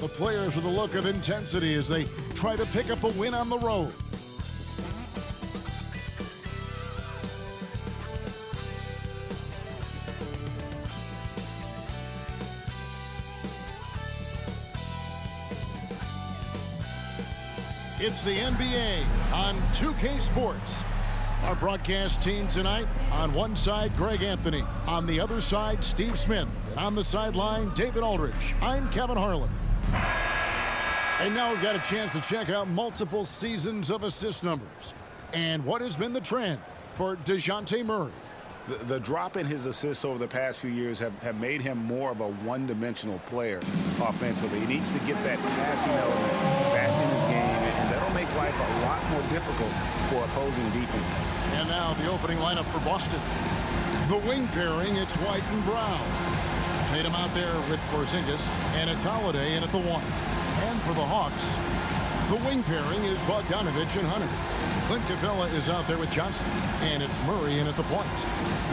The players with a look of intensity as they try to pick up a win on the road. It's the NBA on 2K Sports. Our broadcast team tonight, on one side, Greg Anthony. On the other side, Steve Smith. And on the sideline, David Aldridge. I'm Kevin Harlan. And now we've got a chance to check out multiple seasons of assist numbers. And what has been the trend for DeJounte Murray? The drop in his assists over the past few years have made him more of a one-dimensional player offensively. He needs to get that passing element back in his game, and that'll make life a lot more difficult for opposing defense. And now the opening lineup for Boston. The wing pairing, it's White and Brown. Tatum out there with Porzingis, and it's Holiday in at the one. And for the Hawks, the wing pairing is Bogdanovich and Hunter. Clint Capella is out there with Johnson, and it's Murray in at the point.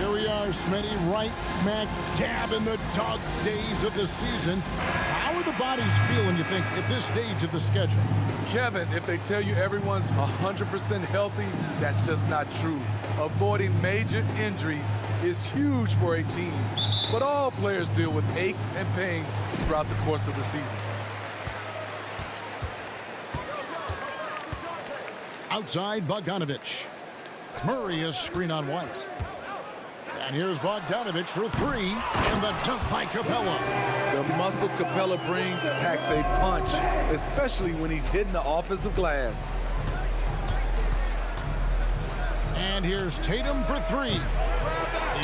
Here we are, Smitty, right smack dab in the dog days of the season. How are the bodies feeling, you think, at this stage of the schedule? Kevin, if they tell you everyone's 100% healthy, that's just not true. Avoiding major injuries is huge for a team, but all players deal with aches and pains throughout the course of the season. Outside, Bogdanovich. Murray is screen on White. And here's Bogdanovich for three, and the dunk by Capella. The muscle Capella brings packs a punch, especially when he's hitting the offensive glass. And here's Tatum for three.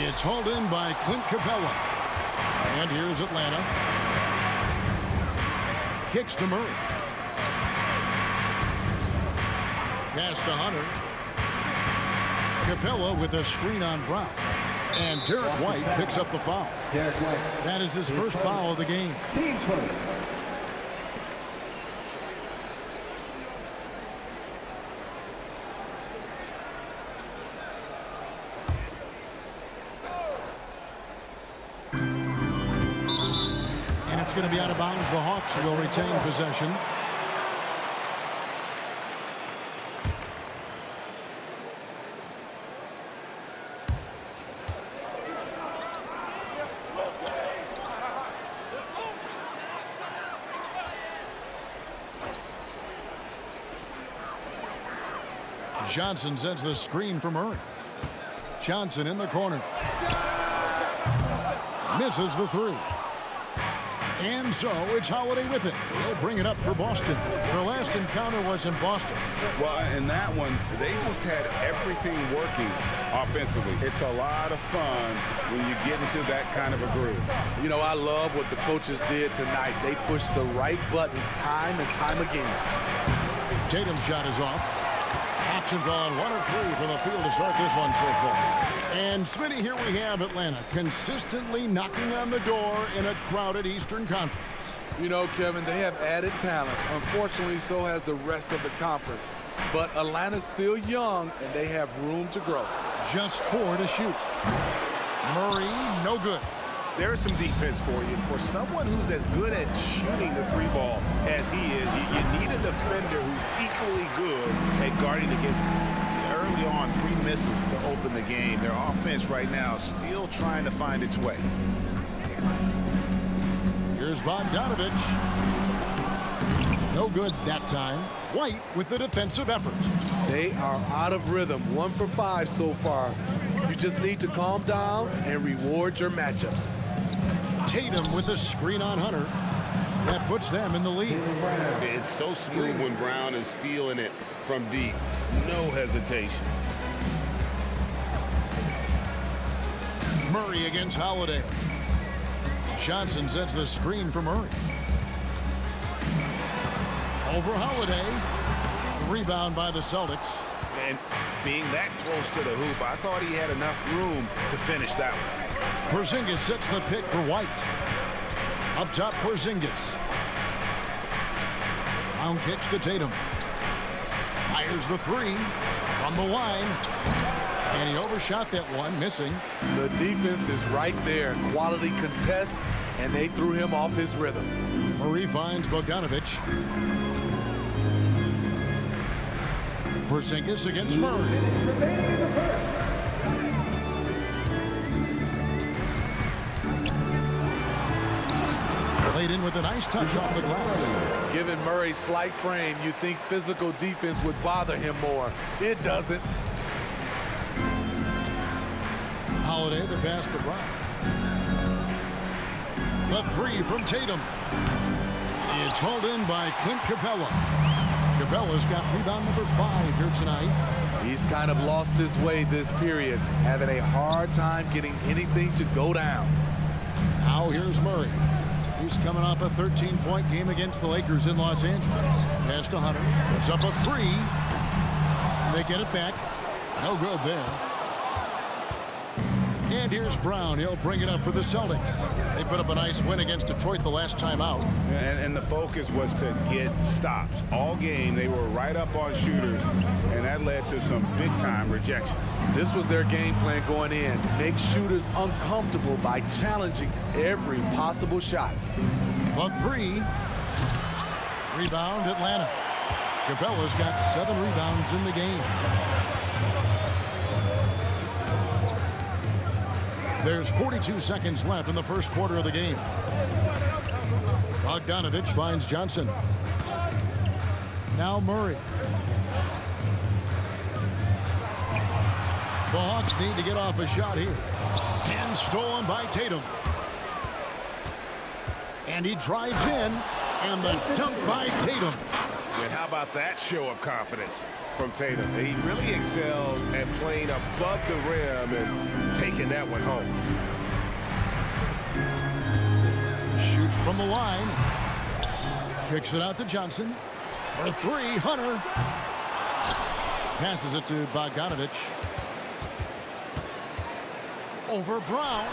It's hauled in by Clint Capella. And here's Atlanta. Kicks to Murray. Pass to Hunter. Capella with a screen on Brown. And Derek White picks up the foul. That is his first foul of the game. Team first. And it's going to be out of bounds. The Hawks will retain possession. Johnson sets the screen for Murray. Johnson in the corner. Misses the three. And so it's Holiday with it. They'll bring it up for Boston. Their last encounter was in Boston. Well, in that one, they just had everything working offensively. It's a lot of fun when you get into that kind of a groove. You know, I love what the coaches did tonight. They pushed the right buttons time and time again. Tatum's shot is off. Action gone, 1 of 3 from the field to start this one so far. And Smitty, here we have Atlanta consistently knocking on the door in a crowded Eastern Conference. You know, Kevin, they have added talent. Unfortunately, so has the rest of the conference. But Atlanta's still young, and they have room to grow. Just 4 to shoot. Murray, no good. There's some defense for you. For someone who's as good at shooting the three ball as he is, you need a defender who's equally good at guarding against early on 3 misses to open the game. Their offense right now still trying to find its way. Here's Bogdanovich. No good that time. White with the defensive effort. They are out of rhythm, 1 for 5 so far. You just need to calm down and reward your matchups. Tatum with the screen on Hunter. That puts them in the lead. It's so smooth when Brown is feeling it from deep. No hesitation. Murray against Holiday. Johnson sets the screen for Murray. Over Holiday. Rebound by the Celtics. And being that close to the hoop, I thought he had enough room to finish that one. Porzingis sets the pick for White. Up top, Porzingis. Brown kicks to Tatum. Fires the three from the line. And he overshot that one, missing. The defense is right there. Quality contest, and they threw him off his rhythm. Murray finds Bogdanovich. Porzingis against Murray. Laid in with a nice touch off the glass. Given Murray's slight frame, you think physical defense would bother him more. It doesn't. Holiday, the pass to Brown. The three from Tatum. It's hauled in by Clint Capella. Capella's got rebound number 5 here tonight. He's kind of lost his way this period, having a hard time getting anything to go down. Now here's Murray. He's coming off a 13-point game against the Lakers in Los Angeles. Pass to Hunter. Puts up a 3. They get it back. No good there. And here's Brown. He'll bring it up for the Celtics. They put up a nice win against Detroit the last time out. And the focus was to get stops. All game, they were right up on shooters, and that led to some big-time rejections. This was their game plan going in. Make shooters uncomfortable by challenging every possible shot. The 3. Rebound, Atlanta. Capella's got 7 rebounds in the game. There's 42 seconds left in the first quarter of the game. Bogdanovich finds Johnson. Now Murray. The Hawks need to get off a shot here. And stolen by Tatum. And he drives in. And the dunk by Tatum. And how about that show of confidence from Tatum? He really excels at playing above the rim and taking that one home. Shoots from the line. Kicks it out to Johnson. For 3, Hunter. Passes it to Bogdanovich. Over Brown.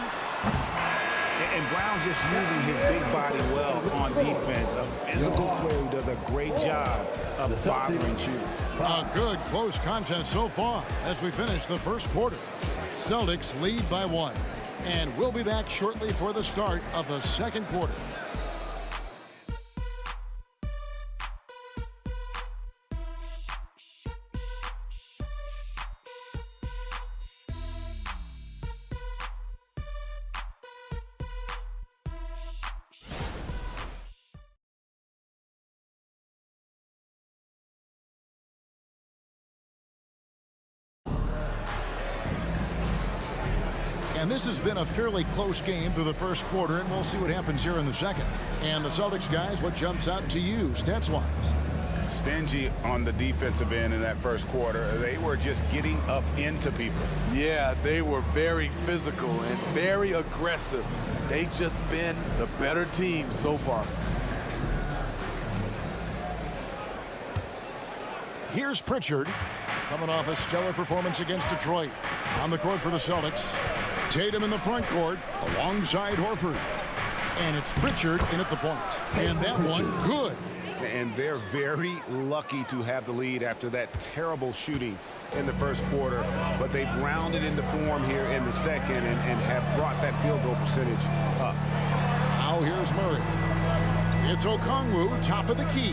And Brown just using his big body well on defense. A physical player who does a great job of bothering shooters. A good close contest so far as we finish the first quarter. Celtics lead by 1. And we'll be back shortly for the start of the second quarter. And this has been a fairly close game through the first quarter, and we'll see what happens here in the second. And the Celtics guys, what jumps out to you stats-wise? Stingy on the defensive end in that first quarter. They were just getting up into people. Yeah, they were very physical and very aggressive. They just been the better team so far. Here's Pritchard, coming off a stellar performance against Detroit. On the court for the Celtics. Tatum in the front court alongside Horford. And it's Pritchard in at the point. And that one good. And they're very lucky to have the lead after that terrible shooting in the first quarter. But they've rounded into form here in the second and have brought that field goal percentage up. Now here's Murray. It's Okongwu, top of the key.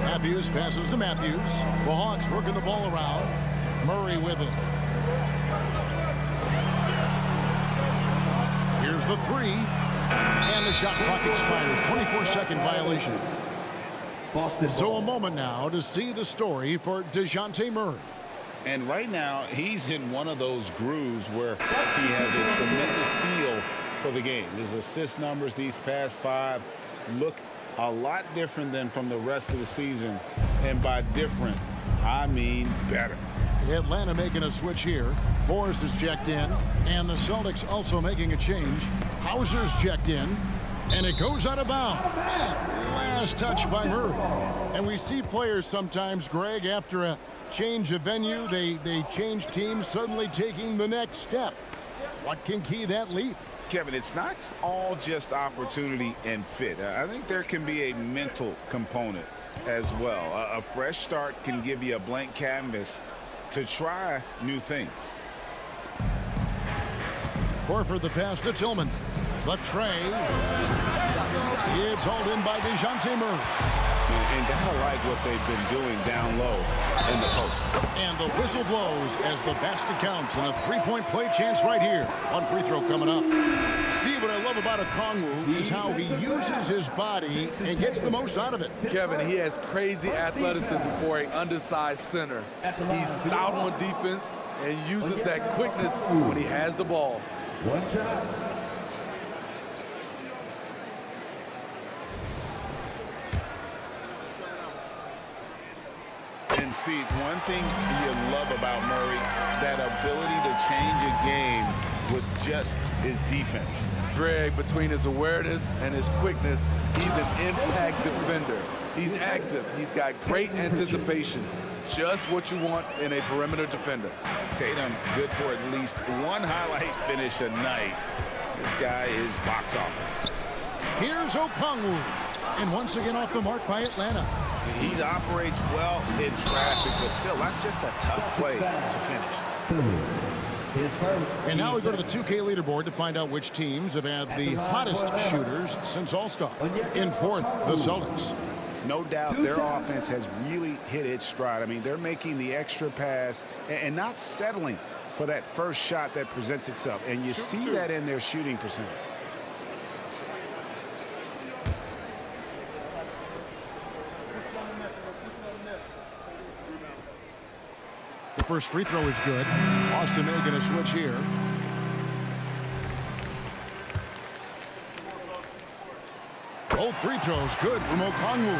Matthews passes to Matthews. The Hawks working the ball around. Murray with it. Here's the 3. And the shot clock expires. 24-second violation. So a moment now to see the story for DeJounte Murray. And right now, he's in one of those grooves where he has a tremendous feel for the game. His assist numbers these past 5 look a lot different than from the rest of the season. And by different, I mean better. Atlanta making a switch here. Forrest is checked in. And the Celtics also making a change. Hauser's checked in. And it goes out of bounds. Last touch by Murray. And we see players sometimes, Greg, after a change of venue, they change teams, suddenly taking the next step. What can key that leap? Kevin, it's not all just opportunity and fit. I think there can be a mental component as well. A fresh start can give you a blank canvas to try new things. Horford the pass to Tillman. The tray. It's hauled in by DeJounte Murray. And gotta like what they've been doing down low in the post. And the whistle blows as the basket counts, and a three-point play chance right here. One free throw coming up. Steve, what I love about Okongwu is how he uses his body and gets the most out of it. Kevin, he has crazy athleticism for an undersized center. He's stout on defense and uses that quickness when he has the ball. One shot. And Steve, one thing you love about Murray, that ability to change a game with just his defense. Greg, between his awareness and his quickness, he's an impact defender. He's active. He's got great anticipation. Just what you want in a perimeter defender. Tatum, good for at least one highlight finish a night. This guy is box office. Here's Okongwu. And once again off the mark by Atlanta. He operates well in traffic, but still, that's just a tough play to finish. And now we go to the 2K leaderboard to find out which teams have had the hottest shooters since All-Star. In fourth, the Celtics. No doubt their offense has really hit its stride. I mean, they're making the extra pass and not settling for that first shot that presents itself. And you see that in their shooting percentage. The first free throw is good. Austin making a switch here. Both free throws good from Okongwu.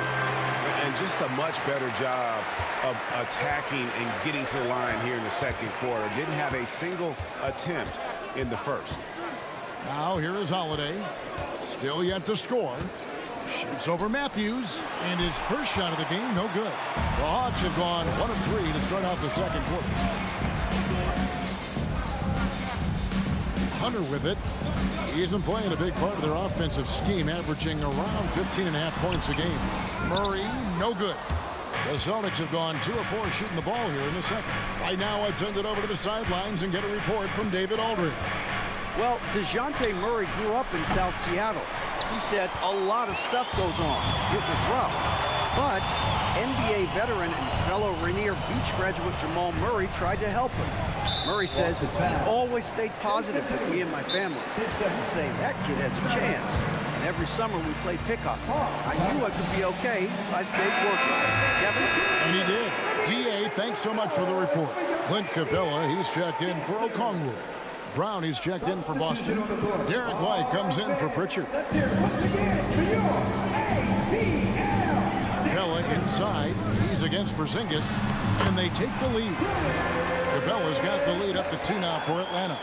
And just a much better job of attacking and getting to the line here in the second quarter. Didn't have a single attempt in the first. Now here is Holiday. Still yet to score. Shoots over Matthews. And his first shot of the game, no good. The Hawks have gone 1 of 3 to start out the second quarter. Hunter with it. He's been playing a big part of their offensive scheme, averaging around 15.5 points a game. Murray, no good. The Celtics have gone 2 of 4 shooting the ball here in the second. Right now, I'd send it over to the sidelines and get a report from David Aldridge. Well, DeJounte Murray grew up in South Seattle. He said a lot of stuff goes on. It was rough. But NBA veteran and fellow Rainier Beach graduate Jamal Murray tried to help him. Murray says he always stayed positive with me and my family. He'd say, that kid has a chance. And every summer we played pickup. I knew I could be okay if I stayed working. Kevin? And he did. D.A., thanks so much for the report. Clint Capella, he's checked in for Okongwu. Brown, he's checked in for Boston. Derek White comes in for Pritchard. Capella inside. He's against Porzingis. And they take the lead. Capella's got the lead up to 2 now for Atlanta.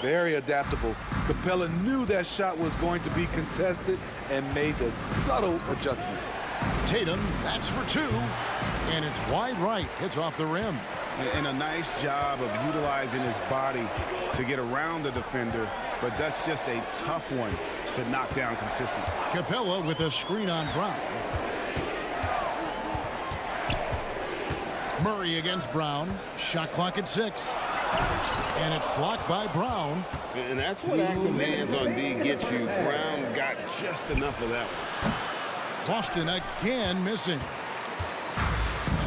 Very adaptable. Capella knew that shot was going to be contested and made the subtle adjustment. Tatum, that's for 2. And it's wide right. Hits off the rim. And a nice job of utilizing his body to get around the defender, but that's just a tough one to knock down consistently. Capella with a screen on Brown. Murray against Brown. Shot clock at 6. And it's blocked by Brown. And that's what active hands on D gets you. Brown got just enough of that one. Boston again missing.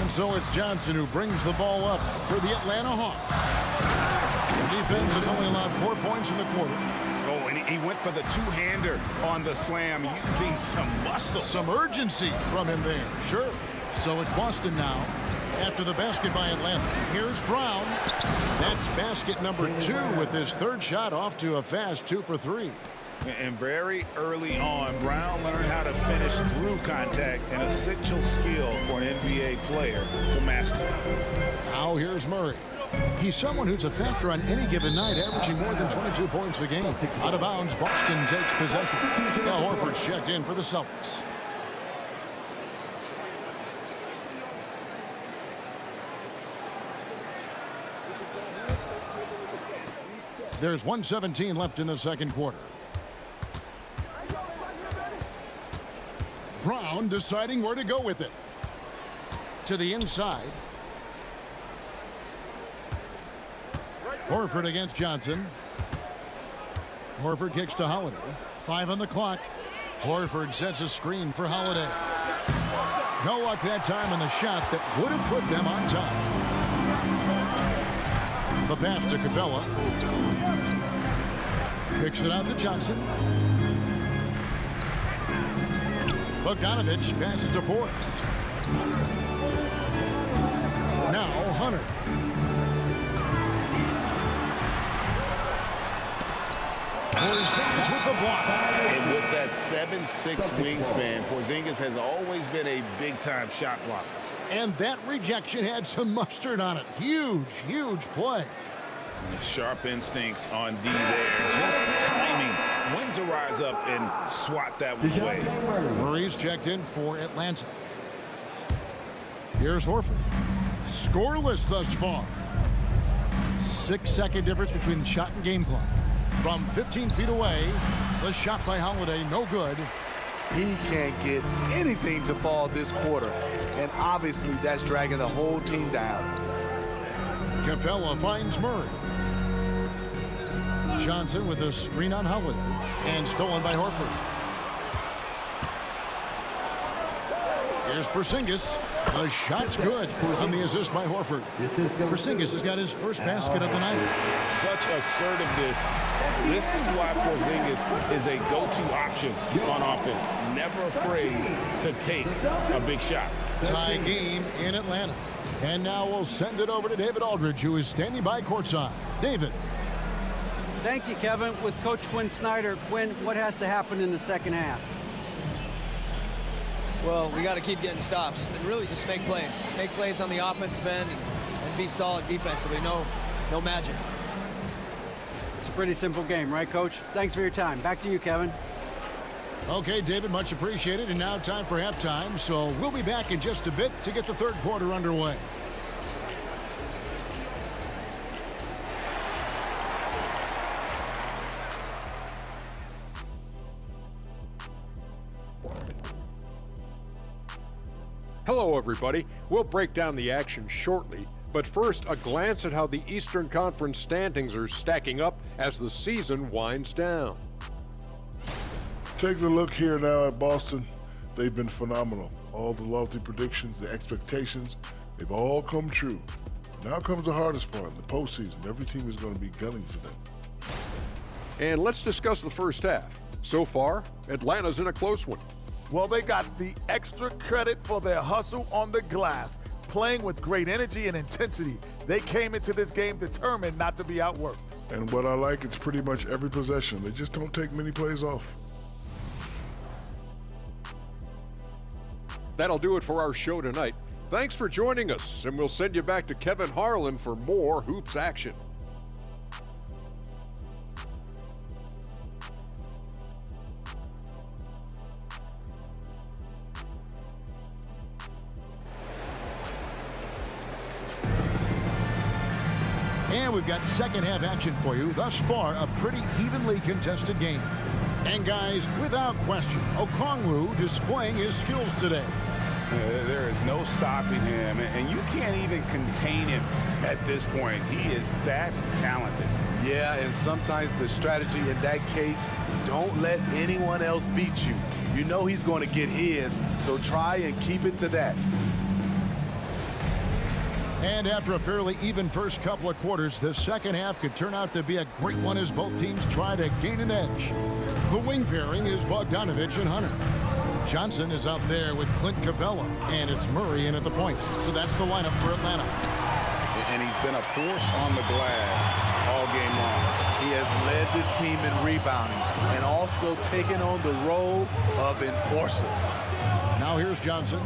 And so it's Johnson who brings the ball up for the Atlanta Hawks. The defense has only allowed 4 points in the quarter. Oh, and he went for the two-hander on the slam, using some muscle. Some urgency from him there, sure. So it's Boston now after the basket by Atlanta. Here's Brown. That's basket number 2 with his third shot off to a fast 2 for 3. And very early on, Brown learned how to finish through contact, an essential skill for an NBA player to master. Now here's Murray. He's someone who's a factor on any given night, averaging more than 22 points a game. Out of bounds, Boston takes possession. Now Horford's checked in for the Celtics. There's 1:17 left in the second quarter. Brown deciding where to go with it. To the inside. Horford against Johnson. Horford kicks to Holiday. 5 on the clock. Horford sets a screen for Holiday. No luck that time on the shot that would have put them on top. The pass to Capella. Kicks it out to Johnson. Bogdanovich passes to Forrest. Now Hunter. Porzingis with the block. And with that 7'6" wingspan, Porzingis has always been a big-time shot blocker. And that rejection had some mustard on it. Huge, huge play. Sharp instincts on D there. Just the timing. When to rise up and swat that one away. Murray's checked in for Atlanta. Here's Horford. Scoreless thus far. 6-second difference between the shot and game clock. From 15 feet away, the shot by Holiday, no good. He can't get anything to fall this quarter, and obviously that's dragging the whole team down. Capella finds Murray. Johnson with a screen on Holiday, and stolen by Horford. Here's Porzingis. The shot's good on the assist by Horford. Porzingis has got his first basket of the night. Such assertiveness. This is why Porzingis is a go-to option on offense. Never afraid to take a big shot. Tie game in Atlanta. And now we'll send it over to David Aldridge, who is standing by courtside. David. Thank you, Kevin. With Coach Quinn Snyder, Quinn, what has to happen in the second half? Well, we got to keep getting stops and really just make plays. Make plays on the offensive end and be solid defensively. No magic. It's a pretty simple game, right, Coach? Thanks for your time. Back to you, Kevin. Okay, David, much appreciated. And now time for halftime. So we'll be back in just a bit to get the third quarter underway. Hello, everybody. We'll break down the action shortly, but first, a glance at how the Eastern Conference standings are stacking up as the season winds down. Taking a look here now at Boston, they've been phenomenal. All the lofty predictions, the expectations, they've all come true. Now comes the hardest part, the postseason. Every team is going to be gunning for them. And let's discuss the first half. So far, Atlanta's in a close one. Well, they got the extra credit for their hustle on the glass, playing with great energy and intensity. They came into this game determined not to be outworked. And what I like, it's pretty much every possession. They just don't take many plays off. That'll do it for our show tonight. Thanks for joining us, and we'll send you back to Kevin Harlan for more Hoops action. And we've got second half action for you. Thus far, a pretty evenly contested game. And guys, without question, Okongwu displaying his skills today. There is no stopping him, and you can't even contain him at this point. He is that talented. Yeah, and sometimes the strategy in that case, don't let anyone else beat you. You know he's going to get his, so try and keep it to that. And after a fairly even first couple of quarters, the second half could turn out to be a great one as both teams try to gain an edge. The wing pairing is Bogdanovich and Hunter. Johnson is out there with Clint Capella, and it's Murray in at the point. So that's the lineup for Atlanta. And he's been a force on the glass all game long. He has led this team in rebounding and also taken on the role of enforcer. Now here's Johnson.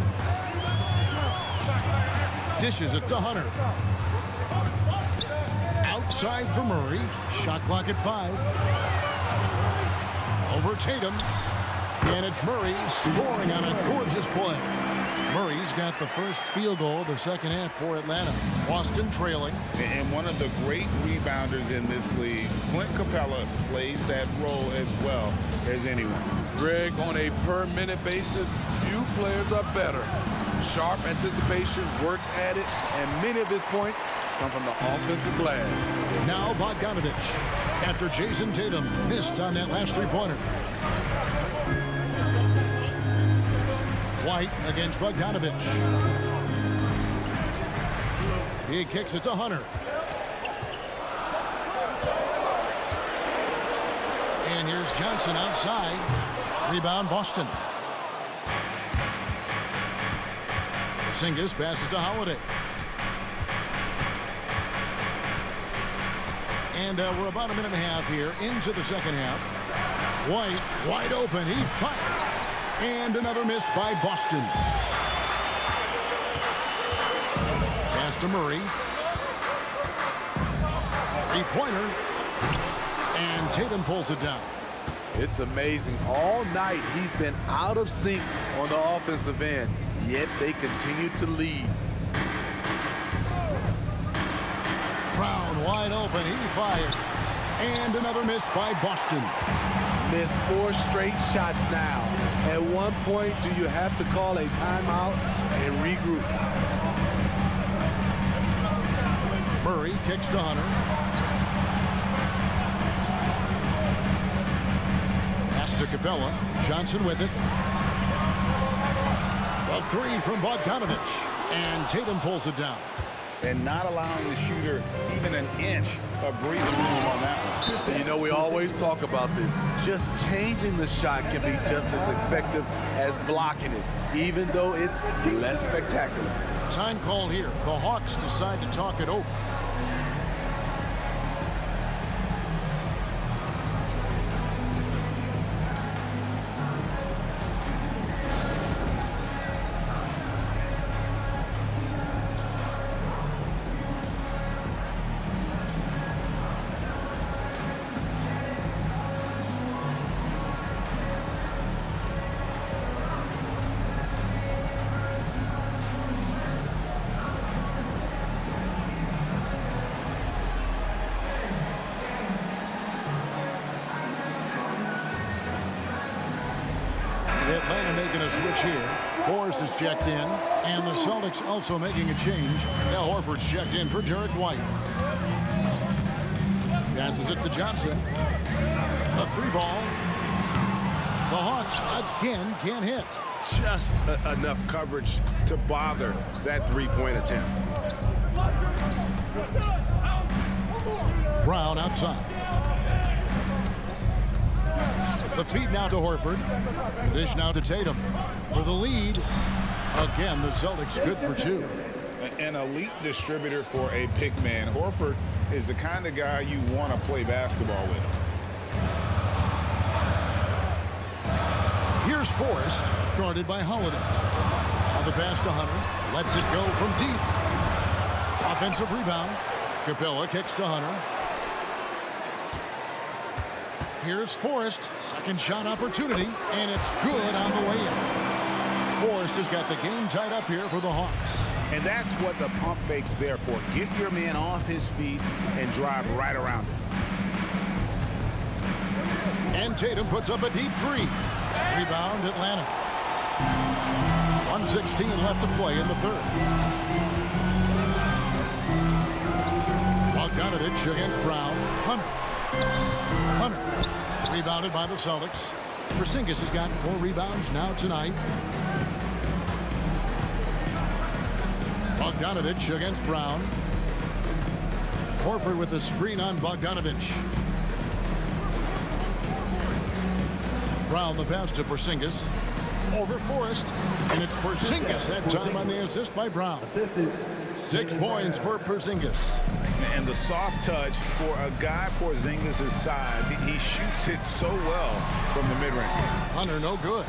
Dishes it to Hunter. Outside for Murray. Shot clock at 5. Over Tatum. And it's Murray scoring on a gorgeous play. Murray's got the first field goal of the second half for Atlanta. Boston trailing. And one of the great rebounders in this league, Clint Capella, plays that role as well as anyone. Greg, on a per-minute basis, few players are better. Sharp anticipation, works at it, and many of his points come from the offensive glass. Now Bogdanovich, after Jason Tatum missed on that last three-pointer. White against Bogdanovich. He kicks it to Hunter. And here's Johnson outside. Rebound Boston. Porzingis passes to Holiday. And we're about a minute and a half here into the second half. White wide open. He fires. And another miss by Boston. Pass to Murray. Three-pointer. And Tatum pulls it down. It's amazing. All night he's been out of sync on the offensive end, yet they continue to lead. Brown wide open. He fires. And another miss by Boston. Missed 4 straight shots now. At one point, do you have to call a timeout and regroup? Murray kicks to Hunter. Pass to Capella. Johnson with it. A three from Bogdanovich. And Tatum pulls it down. And not allowing the shooter even an inch of breathing room on that one. You know, we always talk about this. Just changing the shot can be just as effective as blocking it, even though it's less spectacular. Time call here. The Hawks decide to talk it over. Atlanta making a switch here. Forrest is checked in, and the Celtics also making a change. Al Horford's checked in for Derek White. Passes it to Johnson. A three ball. The Hawks again can't hit. Just enough coverage to bother that three-point attempt. Brown outside. The feed now to Horford. The dish now to Tatum. For the lead. Again, the Celtics good for 2. An elite distributor for a pick man. Horford is the kind of guy you want to play basketball with. Here's Forrest, guarded by Holiday. On the pass to Hunter. Lets it go from deep. Offensive rebound. Capella kicks to Hunter. Here's Forrest. Second shot opportunity. And it's good on the way in. Forrest has got the game tied up here for the Hawks. And that's what the pump fake's there for. Get your man off his feet and drive right around him. And Tatum puts up a deep three. Rebound Atlanta. 1:16 left to play in the third. Bogdanovich against Brown. Hunter. Rebounded by the Celtics. Porzingis has got 4 rebounds now tonight. Bogdanovich against Brown. Horford with the screen on Bogdanovich. Brown the pass to Porzingis. Over Forrest. And it's Porzingis that time on the assist by Brown. 6 points for Porzingis. And the soft touch for a guy Porzingis' size. He shoots it so well from the mid-range. Hunter no good.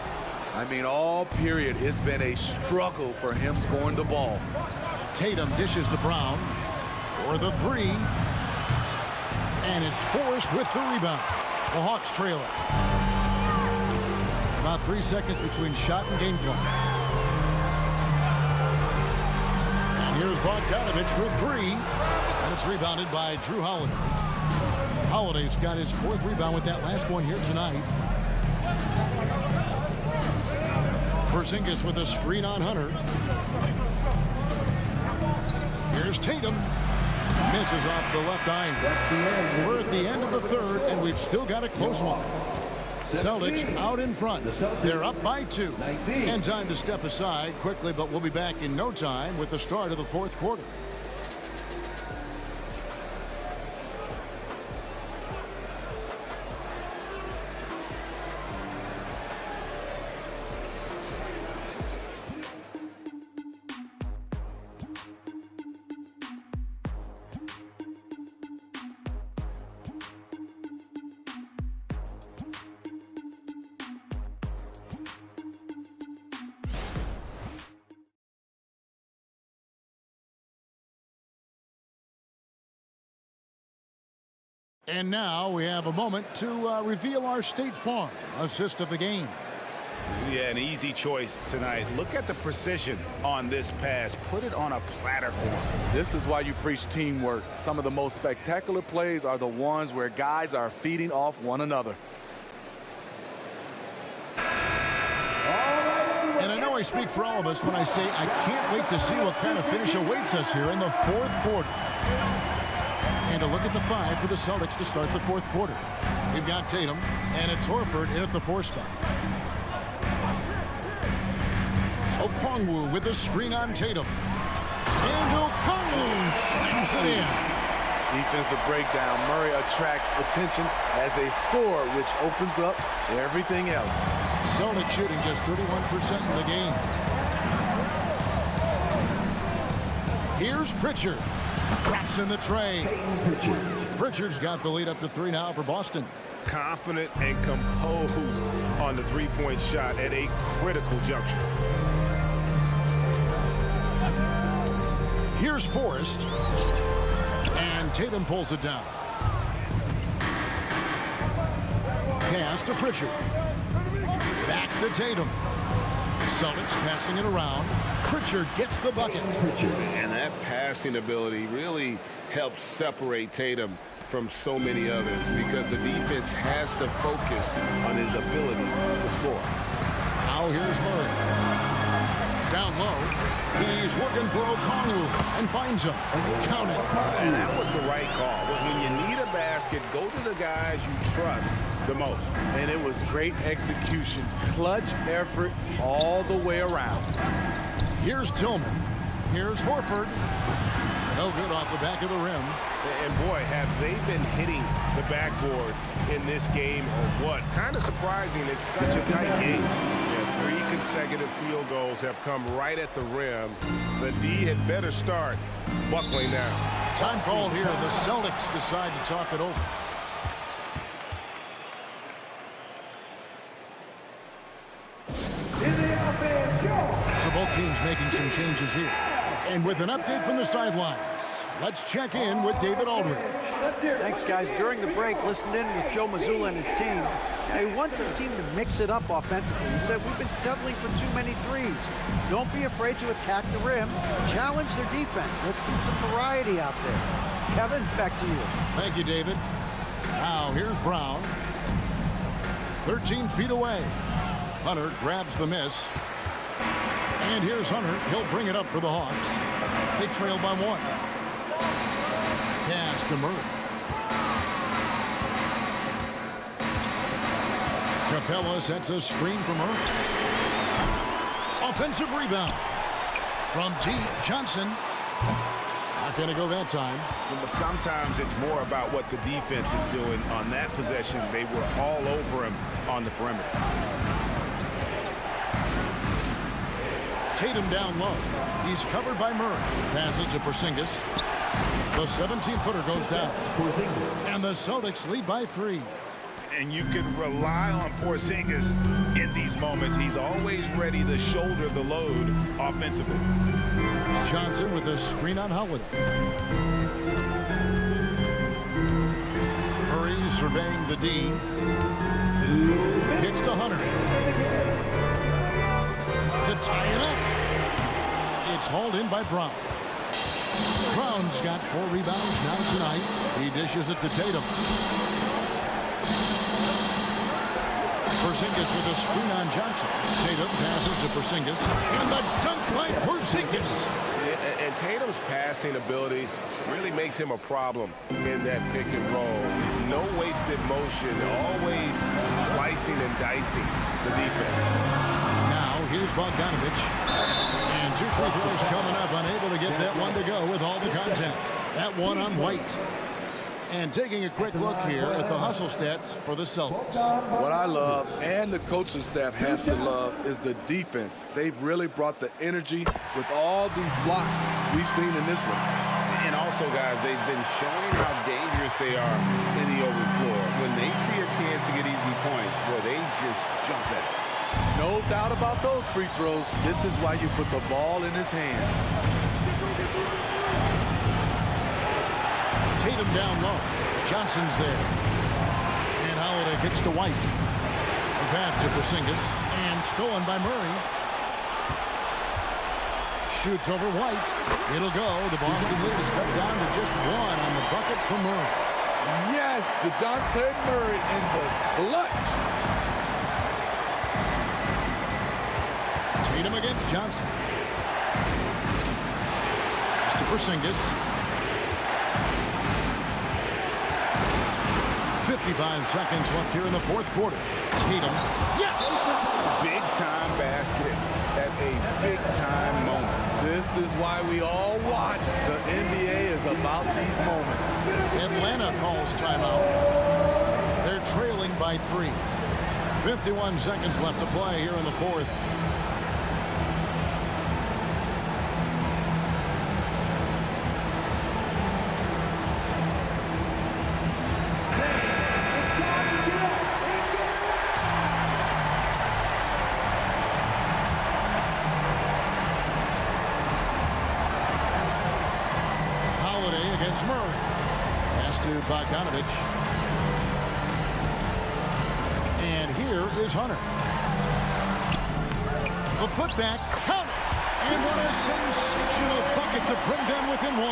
I mean, all period, it's been a struggle for him scoring the ball. Tatum dishes to Brown for the three. And it's Forrest with the rebound. The Hawks trail it. About 3 seconds between shot and game clock. And here's Bogdanovich for 3. And it's rebounded by Drew Holiday. Holiday's got his 4th rebound with that last one here tonight. Porzingis with a screen on Hunter. Here's Tatum. Misses off the left eye. We're at the end of the third, and we've still got a close one. Celtics out in front. They're up by 2. And time to step aside quickly, but we'll be back in no time with the start of the fourth quarter. And now we have a moment to reveal our State Farm assist of the game. Yeah, an easy choice tonight. Look at the precision on this pass. Put it on a platter for him. This is why you preach teamwork. Some of the most spectacular plays are the ones where guys are feeding off one another. And I know I speak for all of us when I say I can't wait to see what kind of finish awaits us here in the fourth quarter. And a look at the 5 for the Celtics to start the fourth quarter. We've got Tatum, and it's Horford in at the 4 spot. Okongwu with a screen on Tatum. And Okongwu slams it in. Defensive breakdown. Murray attracts attention as a scorer, which opens up everything else. Celtics shooting just 31% in the game. Here's Pritchard. Drops in the tray. Pritchard's got the lead up to 3 now for Boston. Confident and composed on the three-point shot at a critical juncture. Here's Forrest. And Tatum pulls it down. Pass to Pritchard. Back to Tatum. Celtics passing it around. Pritchard gets the bucket. And that passing ability really helps separate Tatum from so many others because the defense has to focus on his ability to score. Now here's Murray. Down low. He's working for Okongwu and finds him. Count it. And that was the right call. When you need a basket, go to the guys you trust the most. And it was great execution. Clutch effort all the way around. Here's Tillman. Here's Horford. No good off the back of the rim. And boy, have they been hitting the backboard in this game or what? Kind of surprising. It's such a tight game. Yeah, 3 consecutive field goals have come right at the rim. The D had better start buckling down. Time called here. The Celtics decide to talk it over. So both teams making some changes here. And with an update from the sidelines, let's check in with David Aldridge. Thanks, guys. During the break, listened in with Joe Mazzulla and his team. Now, he wants his team to mix it up offensively. He said, we've been settling for too many threes. Don't be afraid to attack the rim. Challenge their defense. Let's see some variety out there. Kevin, back to you. Thank you, David. Now, here's Brown. 13 feet away. Hunter grabs the miss. And here's Hunter. He'll bring it up for the Hawks. They trail by 1. Pass to Murray. Capella sets a screen for Murray. Offensive rebound from G. Johnson. Not going to go that time. But sometimes it's more about what the defense is doing on that possession. They were all over him on the perimeter. Tatum down low. He's covered by Murray. Passes to Porzingis. The 17-footer goes down. And the Celtics lead by 3. And you can rely on Porzingis in these moments. He's always ready to shoulder the load offensively. Johnson with a screen on Holiday. Murray surveying the D. Kicks to Hunter. To tie it up. It's hauled in by Brown. Brown's got 4 rebounds now tonight. He dishes it to Tatum. Porzingis with a screen on Johnson. Tatum passes to Porzingis. And the dunk by by Porzingis. And Tatum's passing ability really makes him a problem in that pick and roll. No wasted motion, always slicing and dicing the defense. Now, here's Bogdanovich. And 2 free throws coming up, unable to get that one to go with all the contact. That one on White. And taking a quick look here at the hustle stats for the Celtics. What I love, and the coaching staff has to love, is the defense. They've really brought the energy with all these blocks we've seen in this one. And also, guys, they've been showing how dangerous they are in the open floor. When they see a chance to get easy points, boy, they just jump at it. No doubt about those free throws. This is why you put the ball in his hands. Tatum down low. Johnson's there. And Holiday kicks to White. The pass to Porzingis. And stolen by Murray. Shoots over White. It'll go. The Boston lead is cut down to just 1 on the bucket for Murray. Yes, DeJounte Murray in the clutch. Tatum against Johnson. Pass to Porzingis. 55 seconds left here in the fourth quarter. Tatum. Yes! Big-time basket at a big-time moment. This is why we all watch. The NBA is about these moments. Atlanta calls timeout. They're trailing by 3. 51 seconds left to play here in the fourth. Against Murray. Pass to Bogdanovich. And here is Hunter. The putback, count it! And what a sensational bucket to bring them within 1.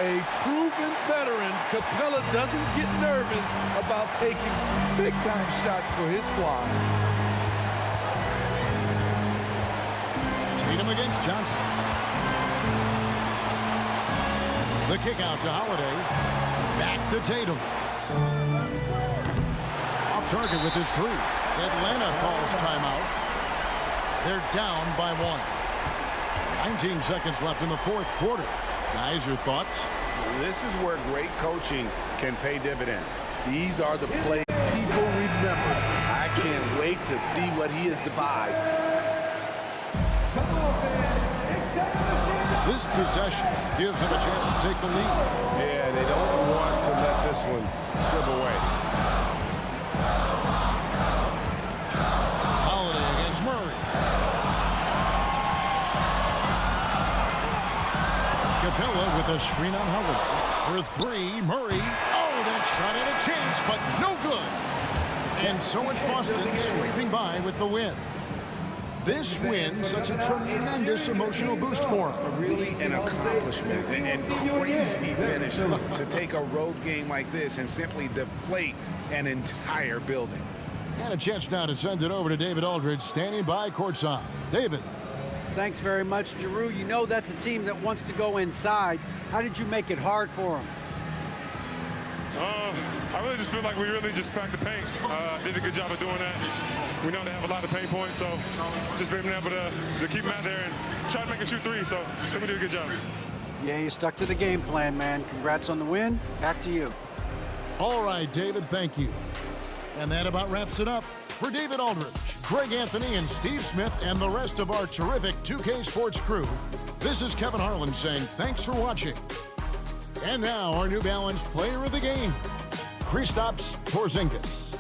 A proven veteran, Capella doesn't get nervous about taking big-time shots for his squad. Tatum against Johnson. The kick out to Holiday. Back to Tatum. Off target with his 3. Atlanta calls timeout. They're down by 1. 19 seconds left in the fourth quarter. Guys, your thoughts? This is where great coaching can pay dividends. These are the plays people remember. I can't wait to see what he has devised. This possession gives them a chance to take the lead. Yeah, they don't want to let this one slip away. Holiday against Murray. Capella with a screen on Holiday. For 3, Murray. Oh, that shot had a chance, but no good. And so it's Boston sweeping by with the win. This win, such a tremendous emotional boost for him. Really an accomplishment and crazy finish to take a road game like this and simply deflate an entire building. And a chance now to send it over to David Aldridge, standing by courtside. David. Thanks very much, Giroux. You know that's a team that wants to go inside. How did you make it hard for them? I really just feel like we really just packed the paint. Did a good job of doing that. We know they have a lot of pain points, so just being able to keep them out there and try to make them shoot 3. So I think we did a good job. Yeah, you stuck to the game plan, man. Congrats on the win. Back to you. All right, David, thank you. And that about wraps it up. For David Aldridge, Greg Anthony, and Steve Smith, and the rest of our terrific 2K Sports crew, this is Kevin Harlan saying thanks for watching. And now, our New Balance player of the game, Kristaps Porzingis.